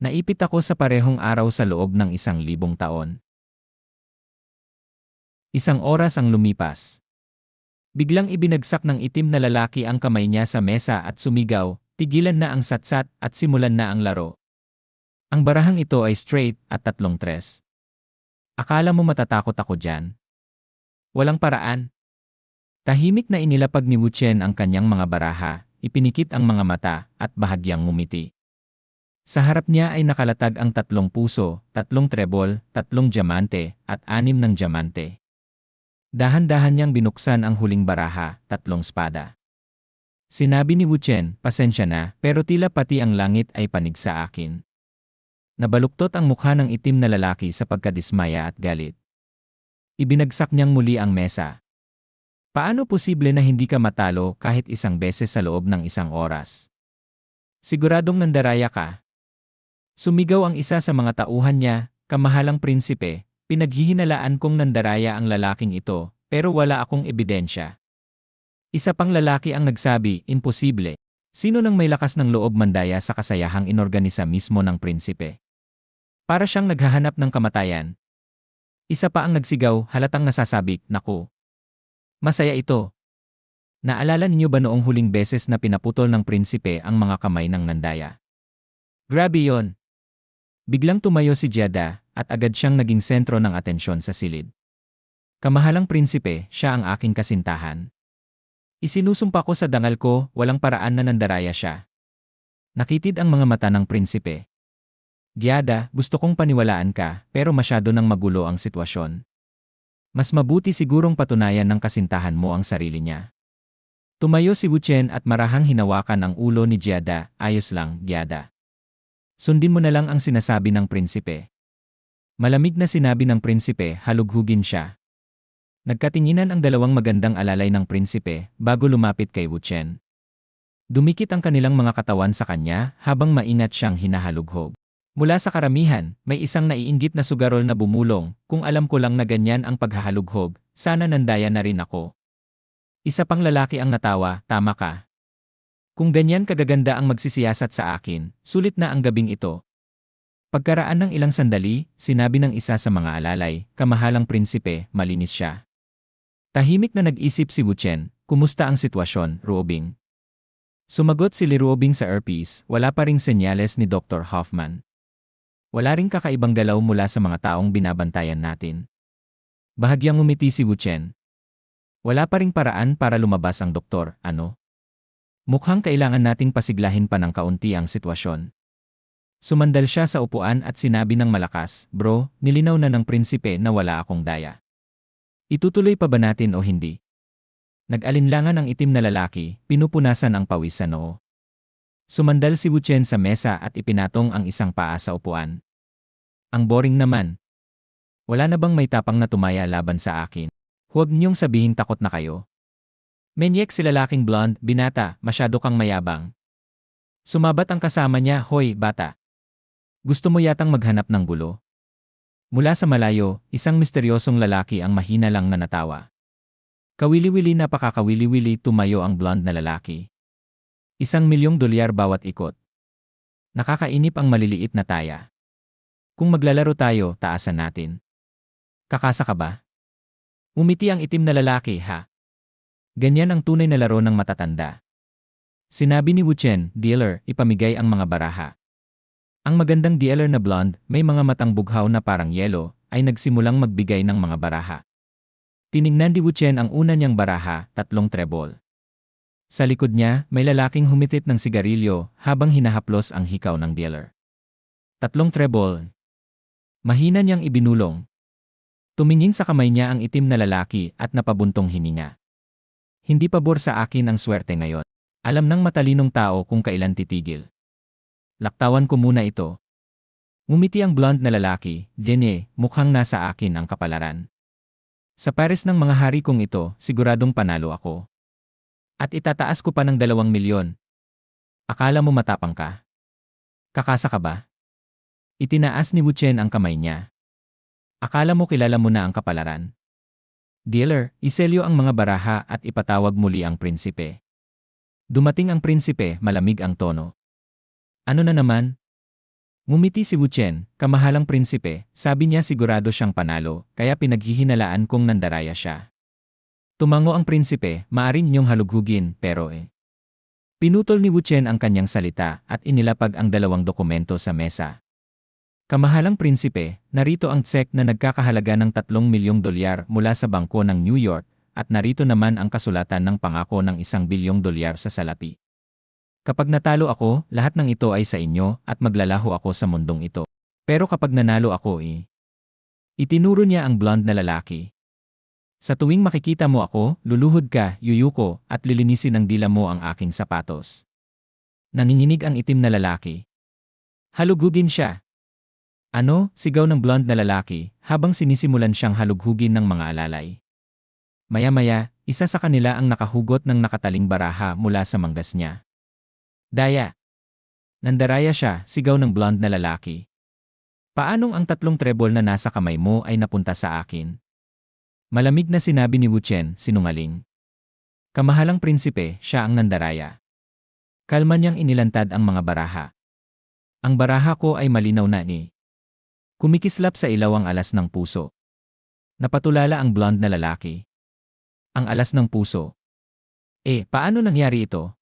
Naipit ako sa parehong araw sa loob ng 1,000 taon. Isang oras ang lumipas. Biglang ibinagsak ng itim na lalaki ang kamay niya sa mesa at sumigaw, tigilan na ang satsat at simulan na ang laro. Ang barahang ito ay straight at 3-3. Akala mo matatakot ako dyan? Walang paraan. Tahimik na inilapag ni Wu Chen ang kanyang mga baraha, ipinikit ang mga mata, at bahagyang ngumiti. Sa harap niya ay nakalatag ang 3 puso, 3 trebol, 3 diamante, at 6 ng diamante. Dahan-dahan niyang binuksan ang huling baraha, 3 espada. Sinabi ni Wu Chen, pasensya na, pero tila pati ang langit ay panig sa akin. Nabaluktot ang mukha ng itim na lalaki sa pagkadismaya at galit. Ibinagsak niyang muli ang mesa. Paano posible na hindi ka matalo kahit isang beses sa loob ng 1 oras? Siguradong nandaraya ka. Sumigaw ang isa sa mga tauhan niya, kamahalang prinsipe, pinaghihinalaan kong nandaraya ang lalaking ito, pero wala akong ebidensya. Isa pang lalaki ang nagsabi, imposible. Sino nang may lakas ng loob mandaya sa kasayahang inorganisa mismo ng prinsipe? Para siyang naghahanap ng kamatayan. Isa pa ang nagsigaw, halatang nasasabik, naku. Masaya ito. Naalala niyo ba noong huling beses na pinaputol ng prinsipe ang mga kamay ng nandaya? Grabe yon. Biglang tumayo si Giada at agad siyang naging sentro ng atensyon sa silid. Kamahalang prinsipe, siya ang aking kasintahan. Isinusumpa ko sa dangal ko, walang paraan na nandaraya siya. Nakitid ang mga mata ng prinsipe. Giada, gusto kong paniwalaan ka, pero masyado nang magulo ang sitwasyon. Mas mabuti sigurong patunayan ng kasintahan mo ang sarili niya. Tumayo si Wu Chen at marahang hinawakan ang ulo ni Giada, ayos lang, Giada. Sundin mo na lang ang sinasabi ng prinsipe. Malamig na sinabi ng prinsipe, halughugin siya. Nagkatinginan ang dalawang magandang alalay ng prinsipe bago lumapit kay Wu Chen. Dumikit ang kanilang mga katawan sa kanya habang maingat siyang hinahalughog. Mula sa karamihan, may isang naiinggit na sugarol na bumulong, kung alam ko lang na ganyan ang paghahalughog, sana nandaya na rin ako. Isa pang lalaki ang natawa, tama ka. Kung ganyan kagaganda ang magsisiyasat sa akin, sulit na ang gabing ito. Pagkaraan ng ilang sandali, sinabi ng isa sa mga alalay, kamahalang prinsipe, malinis siya. Tahimik na nag-isip si Wu Chen, kumusta ang sitwasyon, Ruobing? Sumagot si Li Ruobing sa earpiece, wala pa ring senyales ni Dr. Hoffman. Wala ring kakaibang galaw mula sa mga taong binabantayan natin. Bahagyang ngumiti si Wu Chen. Wala pa ring paraan para lumabas ang doktor, ano? Mukhang kailangan nating pasiglahin pa ng kaunti ang sitwasyon. Sumandal siya sa upuan at sinabi ng malakas, bro, nilinaw na ng prinsipe na wala akong daya. Itutuloy pa ba natin o hindi? Nag-alinlangan ang itim na lalaki, pinupunasan ang pawis sa noo. Sumandal si Wu Chen sa mesa at ipinatong ang isang paa sa upuan. Ang boring naman. Wala na bang may tapang na tumaya laban sa akin? Huwag niyong sabihin takot na kayo. Menyek si lalaking blonde, binata, masyado kang mayabang. Sumabat ang kasama niya, hoy, bata. Gusto mo yatang maghanap ng gulo? Mula sa malayo, isang misteryosong lalaki ang mahina lang na natawa. Kawili-wili na pakakawili-wili tumayo ang blonde na lalaki. $1,000,000 bawat ikot. Nakakainip ang maliliit na taya. Kung maglalaro tayo, taasan natin. Kakasa ka ba? Umiti ang itim na lalaki, ha? Ganyan ang tunay na laro ng matatanda. Sinabi ni Wu Chen, dealer, ipamigay ang mga baraha. Ang magandang dealer na blonde, may mga matang bughaw na parang yelo, ay nagsimulang magbigay ng mga baraha. Tiningnan ni Wu Chen ang una niyang baraha, 3 trebol. Sa likod niya, may lalaking humitit ng sigarilyo habang hinahaplos ang hikaw ng dealer. 3 trebol. Mahina niyang ibinulong. Tumingin sa kamay niya ang itim na lalaki at napabuntong hininga. Hindi pabor sa akin ang swerte ngayon. Alam ng matalinong tao kung kailan titigil. Laktawan ko muna ito. Ngumiti ang blonde na lalaki, Jenny, mukhang nasa akin ang kapalaran. Sa pares ng mga hari kong ito, siguradong panalo ako. At itataas ko pa ng 2,000,000. Akala mo matapang ka? Kakasa ka ba? Itinaas ni Wu Chen ang kamay niya. Akala mo kilala mo na ang kapalaran? Dealer, iselyo ang mga baraha at ipatawag muli ang prinsipe. Dumating ang prinsipe, malamig ang tono. Ano na naman? Ngumiti si Wu Chen, kamahalang prinsipe, sabi niya sigurado siyang panalo, kaya pinaghihinalaan kong nandaraya siya. Tumango ang prinsipe, maaari ninyong halughugin, pero Pinutol ni Wu Chen ang kanyang salita at inilapag ang dalawang dokumento sa mesa. Kamahalang prinsipe, narito ang tsek na nagkakahalaga ng 3 milyong dolyar mula sa bangko ng New York, at narito naman ang kasulatan ng pangako ng 1 bilyong dolyar sa salapi. Kapag natalo ako, lahat ng ito ay sa inyo at maglalaho ako sa mundong ito. Pero kapag nanalo ako Itinuro niya ang blonde na lalaki. Sa tuwing makikita mo ako, luluhod ka, yuyuko, at lilinisin ng dila mo ang aking sapatos. Nanginginig ang itim na lalaki. Halugugin siya. Ano? Sigaw ng blonde na lalaki, habang sinisimulan siyang halughugin ng mga alalay. Maya-maya, isa sa kanila ang nakahugot ng nakataling baraha mula sa manggas niya. Daya! Nandaraya siya, sigaw ng blonde na lalaki. Paanong ang 3 trebol na nasa kamay mo ay napunta sa akin? Malamig na sinabi ni Wu Chen, sinungaling. Kamahalang prinsipe, siya ang nandaraya. Kalma niyang inilantad ang mga baraha. Ang baraha ko ay malinaw na Kumikislap sa ilaw ang alas ng puso. Napatulala ang blonde na lalaki. Ang alas ng puso. Paano nangyari ito?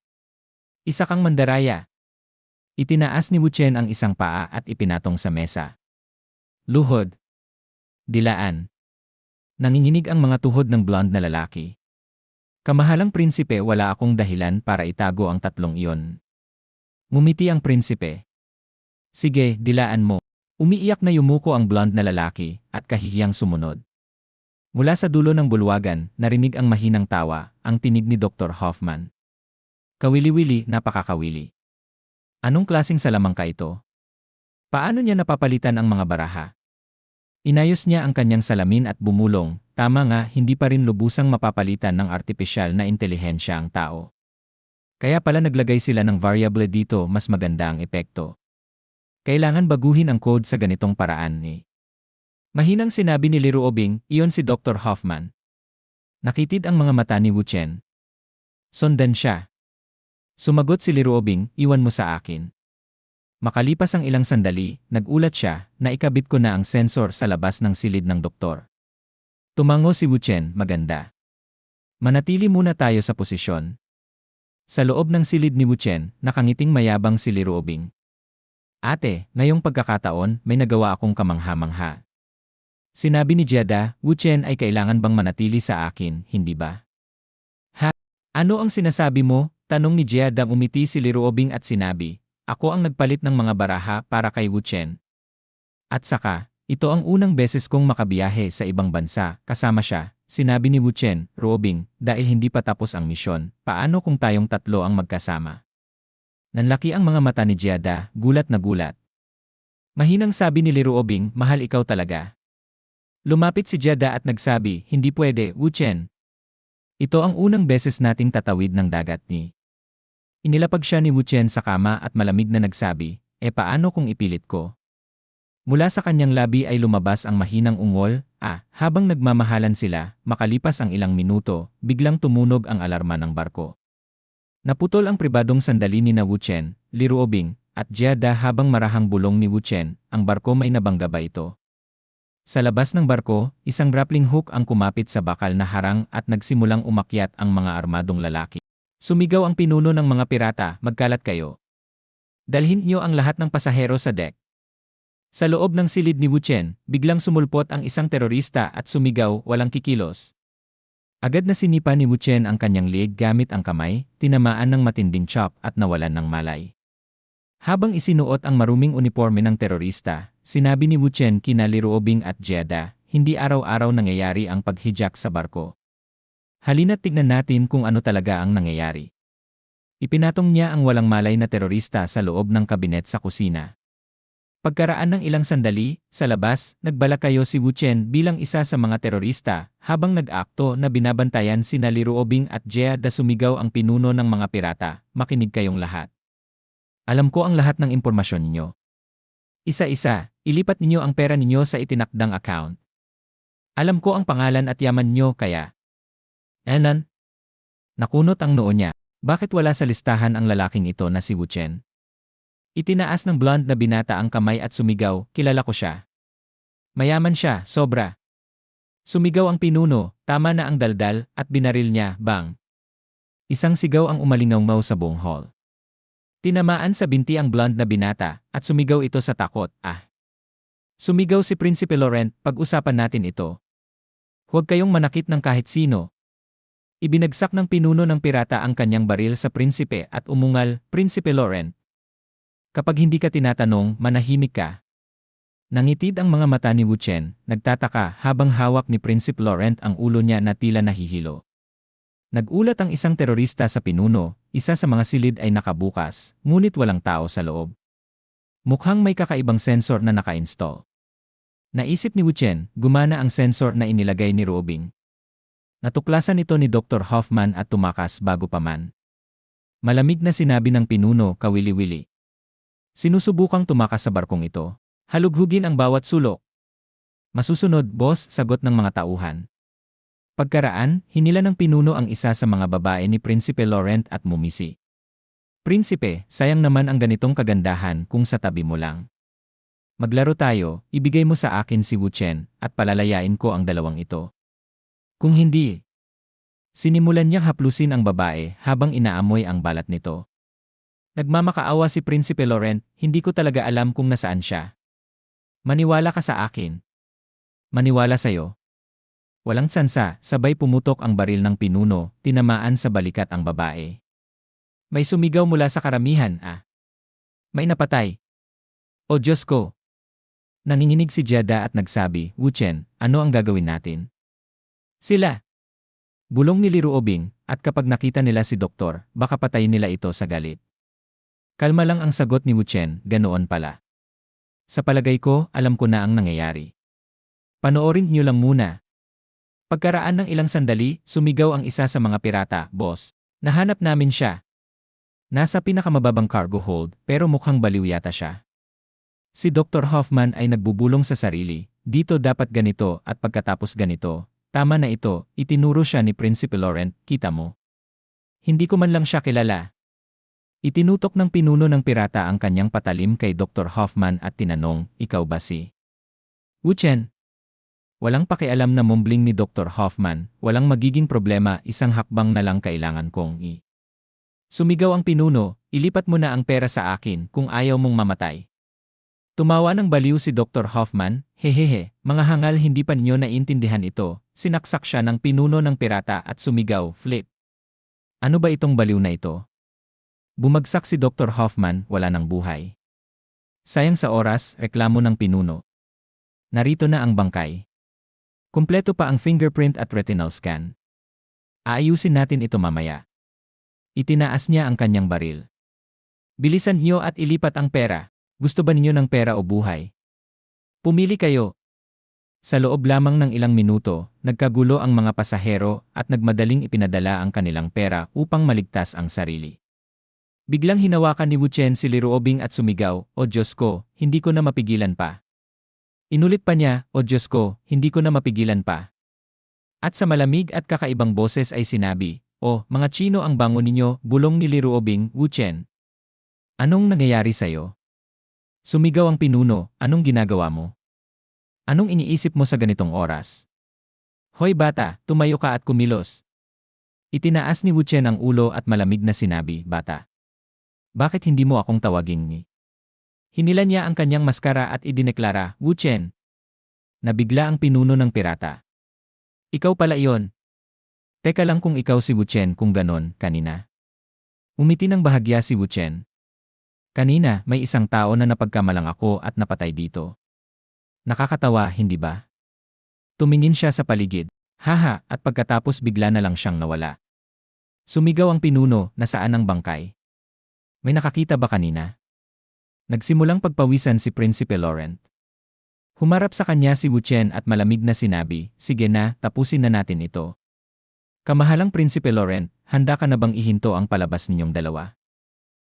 Isa kang mandaraya. Itinaas ni Wu Chen ang isang paa at ipinatong sa mesa. Luhod. Dilaan. Nanginginig ang mga tuhod ng blonde na lalaki. Kamahalang prinsipe, wala akong dahilan para itago ang 3 iyon. Ngumiti ang prinsipe. Sige, dilaan mo. Umiiyak na yumuko ang blonde na lalaki at kahihiyang sumunod. Mula sa dulo ng bulwagan, narinig ang mahinang tawa, ang tinig ni Dr. Hoffman. Kawili-wili, napakakawili. Anong klaseng salamangka ito? Paano niya napapalitan ang mga baraha? Inayos niya ang kanyang salamin at bumulong, tama nga, hindi pa rin lubusang mapapalitan ng artipisyal na intelihensya ang tao. Kaya pala naglagay sila ng variable dito, mas maganda ang epekto. Kailangan baguhin ang code sa ganitong paraan Mahinang sinabi ni Liruobing, iyon si Dr. Hoffman. Nakitid ang mga mata ni Wu Chen. Sundan siya. Sumagot si Liruobing, iwan mo sa akin. Makalipas ang ilang sandali, nagulat siya na ikabit ko na ang sensor sa labas ng silid ng doktor. Tumango si Wu Chen, maganda. Manatili muna tayo sa posisyon. Sa loob ng silid ni Wu Chen, nakangiting mayabang si Liruobing. Ate, ngayong pagkakataon, may nagawa akong kamangha-mangha. Sinabi ni Giada, Wu Chen ay kailangan bang manatili sa akin, hindi ba? Ha? Ano ang sinasabi mo? Tanong ni Giada. Umiti si Liruobing at sinabi, ako ang nagpalit ng mga baraha para kay Wu Chen. At saka, ito ang unang beses kong makabiyahe sa ibang bansa, kasama siya, sinabi ni Wu Chen, Ruobing, dahil hindi pa tapos ang misyon, paano kung tayong 3 ang magkasama? Nanlaki ang mga mata ni Giada, gulat na gulat. Mahinang sabi ni Liruobing, mahal ikaw talaga. Lumapit si Giada at nagsabi, hindi pwede, Wu Chen. Ito ang unang beses nating tatawid ng dagat Inilapag siya ni Wu Chen sa kama at malamig na nagsabi, paano kung ipilit ko? Mula sa kanyang labi ay lumabas ang mahinang ungol, habang nagmamahalan sila, makalipas ang ilang minuto, biglang tumunog ang alarma ng barko. Naputol ang pribadong sandali ni Wu Chen, Liruobing, at Giada habang marahang bulong ni Wu Chen, ang barko may nabangga ba ito? Sa labas ng barko, isang grappling hook ang kumapit sa bakal na harang at nagsimulang umakyat ang mga armadong lalaki. Sumigaw ang pinuno ng mga pirata, magkalat kayo. Dalhin niyo ang lahat ng pasahero sa deck. Sa loob ng silid ni Wu Chen, biglang sumulpot ang isang terorista at sumigaw, walang kikilos. Agad na sinipa ni Wu Chen ang kanyang leeg gamit ang kamay, tinamaan ng matinding chop at nawalan ng malay. Habang isinuot ang maruming uniforme ng terorista, sinabi ni Wu Chen kina Liruobing at Giada, hindi araw-araw nangyayari ang paghijak sa barko. Halina't tignan natin kung ano talaga ang nangyayari. Ipinatong niya ang walang malay na terorista sa loob ng kabinet sa kusina. Pagkaraan ng ilang sandali, sa labas, nagbalakayo si Wu Chen bilang isa sa mga terorista, habang nag-akto na binabantayan sina Liruobing at Giada. Sumigaw ang pinuno ng mga pirata, makinig kayong lahat. Alam ko ang lahat ng impormasyon ninyo. Isa-isa, ilipat ninyo ang pera ninyo sa itinakdang account. Alam ko ang pangalan at yaman nyo kaya. Nakunot ang noo niya. Bakit wala sa listahan ang lalaking ito na si Wu Chen? Itinaas ng blonde na binata ang kamay at sumigaw, kilala ko siya. Mayaman siya, sobra. Sumigaw ang pinuno, tama na ang daldal, at binaril niya, bang. Isang sigaw ang umalingaw sa buong hall. Tinamaan sa binti ang blonde na binata, at sumigaw ito sa takot, ah. Sumigaw si Prinsipe Laurent, pag-usapan natin ito. Huwag kayong manakit ng kahit sino. Ibinagsak ng pinuno ng pirata ang kanyang baril sa prinsipe at umungal, Prinsipe Laurent. Kapag hindi ka tinatanong, manahimik ka. Nangitid ang mga mata ni Wu Chen, nagtataka habang hawak ni Prinsipe Laurent ang ulo niya na tila nahihilo. Nagulat ang isang terorista sa pinuno, isa sa mga silid ay nakabukas, ngunit walang tao sa loob. Mukhang may kakaibang sensor na naka-install. Naisip ni Wu Chen, gumana ang sensor na inilagay ni Ruobing. Natuklasan ito ni Dr. Hoffman at tumakas bago pa man. Malamig na sinabi ng pinuno, kawili-wili. Sinusubukang tumakas sa barkong ito. Halughugin ang bawat sulok. Masusunod, boss, sagot ng mga tauhan. Pagkaraan, hinila ng pinuno ang isa sa mga babae ni Prinsipe Laurent at mumisi. Prinsipe, sayang naman ang ganitong kagandahan kung sa tabi mo lang. Maglaro tayo, ibigay mo sa akin si Wu Chen at palalayain ko ang dalawang ito. Kung hindi, sinimulan niyang haplusin ang babae habang inaamoy ang balat nito. Nagmamakaawa si Prinsipe Laurent, hindi ko talaga alam kung nasaan siya. Maniwala ka sa akin. Maniwala sa'yo. Walang tsansa, sabay pumutok ang baril ng pinuno, tinamaan sa balikat ang babae. May sumigaw mula sa karamihan, ah. May napatay. O Diyos ko! Nanginginig si Jada at nagsabi, Wu Chen, ano ang gagawin natin? Sila. Bulong ni Ruobing, at kapag nakita nila si Doktor, baka patayin nila ito sa galit. Kalma lang ang sagot ni Wu Chen, ganoon pala. Sa palagay ko, alam ko na ang nangyayari. Panoorin niyo lang muna. Pagkaraan ng ilang sandali, sumigaw ang isa sa mga pirata, boss. Nahanap namin siya. Nasa pinakamababang cargo hold, pero mukhang baliw yata siya. Si Dr. Hoffman ay nagbubulong sa sarili, dito dapat ganito at pagkatapos ganito. Tama na ito, itinuro siya ni Prinsipe Laurent, kita mo. Hindi ko man lang siya kilala. Itinutok ng pinuno ng pirata ang kanyang patalim kay Dr. Hoffman at tinanong, ikaw ba si Wu Chen? Walang pakialam na mumbling ni Dr. Hoffman, walang magiging problema, isang hakbang na lang kailangan kong Sumigaw ang pinuno, ilipat mo na ang pera sa akin kung ayaw mong mamatay. Tumawa ng baliw si Dr. Hoffman, hehehe, mga hangal hindi pa ninyo naiintindihan ito, sinaksak siya ng pinuno ng pirata at sumigaw, flip. Ano ba itong baliw na ito? Bumagsak si Dr. Hoffman, wala ng buhay. Sayang sa oras, reklamo ng pinuno. Narito na ang bangkay. Kumpleto pa ang fingerprint at retinal scan. Aayusin natin ito mamaya. Itinaas niya ang kanyang baril. Bilisan niyo at ilipat ang pera. Gusto ba ninyo ng pera o buhay? Pumili kayo. Sa loob lamang ng ilang minuto, nagkagulo ang mga pasahero at nagmadaling ipinadala ang kanilang pera upang maligtas ang sarili. Biglang hinawakan ni Wu Chen si Ruobing at sumigaw, O Diyos ko, hindi ko na mapigilan pa. Inulit pa niya, O Diyos ko, hindi ko na mapigilan pa. At sa malamig at kakaibang boses ay sinabi, O, mga Chino ang bango ninyo, bulong ni Ruobing, Wu Chen. Anong nangyayari sa'yo? Sumigaw ang pinuno, anong ginagawa mo? Anong iniisip mo sa ganitong oras? Hoy bata, tumayo ka at kumilos. Itinaas ni Wu Chen ang ulo at malamig na sinabi, bata. Bakit hindi mo akong tawagin ni? Hinila niya ang kanyang maskara at idineklara, Wu Chen. Nabigla ang pinuno ng pirata. Ikaw pala iyon. Teka lang kung ikaw si Wu Chen kung ganon, kanina. Umiti ng bahagya si Wu Chen. Kanina, may isang tao na napagkamalang ako at napatay dito. Nakakatawa, hindi ba? Tumingin siya sa paligid. Haha, at pagkatapos bigla na lang siyang nawala. Sumigaw ang pinuno, nasaan ang bangkay? May nakakita ba kanina? Nagsimulang pagpawisan si Prinsipe Laurent. Humarap sa kanya si Wu Chen at malamig na sinabi, sige na, tapusin na natin ito. Kamahalang Prinsipe Laurent, handa ka na bang ihinto ang palabas ninyong dalawa?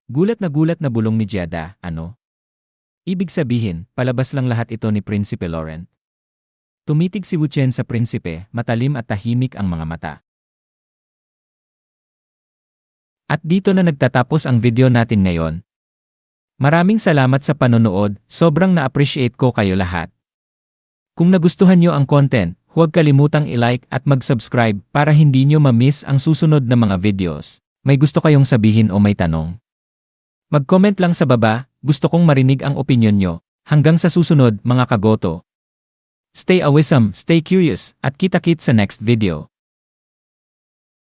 Gulat na bulong ni Jada, ano? Ibig sabihin, palabas lang lahat ito ni Prinsipe Laurent. Tumitig si Wu Chen sa prinsipe, matalim at tahimik ang mga mata. At dito na nagtatapos ang video natin ngayon. Maraming salamat sa panonood, sobrang na-appreciate ko kayo lahat. Kung nagustuhan nyo ang content, huwag kalimutang i-like at mag-subscribe para hindi nyo ma-miss ang susunod na mga videos. May gusto kayong sabihin o may tanong? Mag-comment lang sa baba, gusto kong marinig ang opinyon nyo. Hanggang sa susunod, mga kagoto. Stay awesome, stay curious, at kita-kits sa next video.